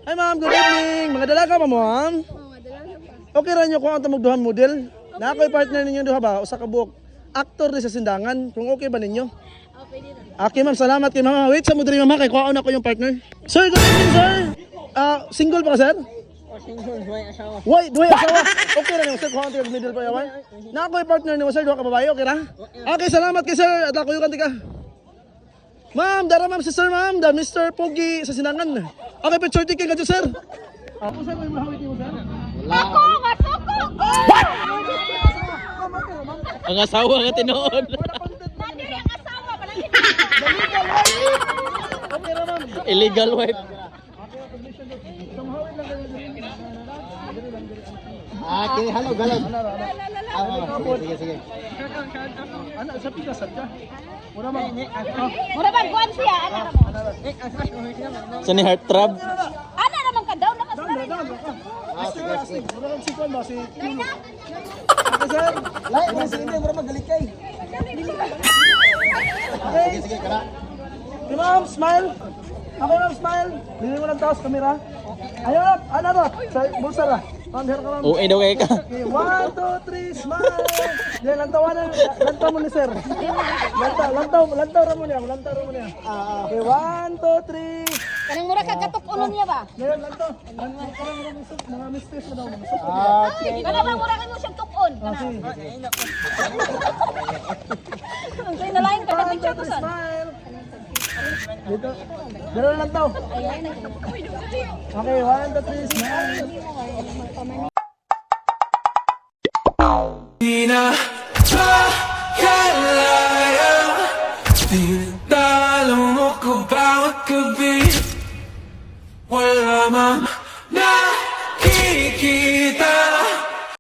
Hi ma'am, good evening. Mga dalaga pa mo, ma'am? Okay ra nyo kung ang tamugduhan model? Na ako'y partner ninyo duha ba? Usa ka buok actor ni sa sindangan. Kung okay ba ninyo? Okay ma'am, salamat kay mama. Wait, sa mudri mama, kay kuhaon ako yung partner. Sir, good evening sir. Single pa ka sir? Single, may asawa. Wait, duhay asawa. Okay ra niyo sir, kuhaon tayo middle pa yawan. Na ako'y partner niyo sir, duha ka babae, okay ra? Okay, salamat kay sir. At ako yung kantika. Ma'am, dara ma'am si sir ma'am, the Mr. Pogi sa sinangan. Okay, picture taking ka dyan sir. Ako sir, may mahawit niyo sir? Ako, masoko! Ang asawa nga tinood. Nandiyo yung asawa, palagi Okay ra ma'am. Illegal wife. Okay, halo, galog. Sige, sige. Ano, sa pigasat ka? Mura ma'am. Mura ba, kuhan siya, ano naman? Sa ni heart throb. Ano naman ka daw, nakasabi na. Sige, sige. Mura kang sikon ba? Si... Dahil Okay sir. Lain mo sige, mura magalit kay. Sige, sige, kara. Okay ma'am, smile. Okay ma'am, smile. Bili mo ng taos, kamera. Ayun, ano to? Sa bulsa ra. Ma'am, here ka ma'am. Oo, daw kayo ka. Okay, 1, 2, 3, smile. Yan, lantawanan. Lantaw mo ni sir. Lantaw ra mo niya. Lantaw ra mo niya. Okay, 1, 2, 3. kanang mura ka gatok ulo niya ba? Ngayon, lantaw. Mga mistress mo daw. Mga sup. Kana ba, mura ka mo siyang tukon? Kasi, Ang sa'yo na lain ka, 1, 2, picture ko 3, son. smile. Dito. Dito na lantaw. Okay, 1, 2, 3, smile. Di na makalaya. Tinatalo mo ko bawat gabi. Wala mang na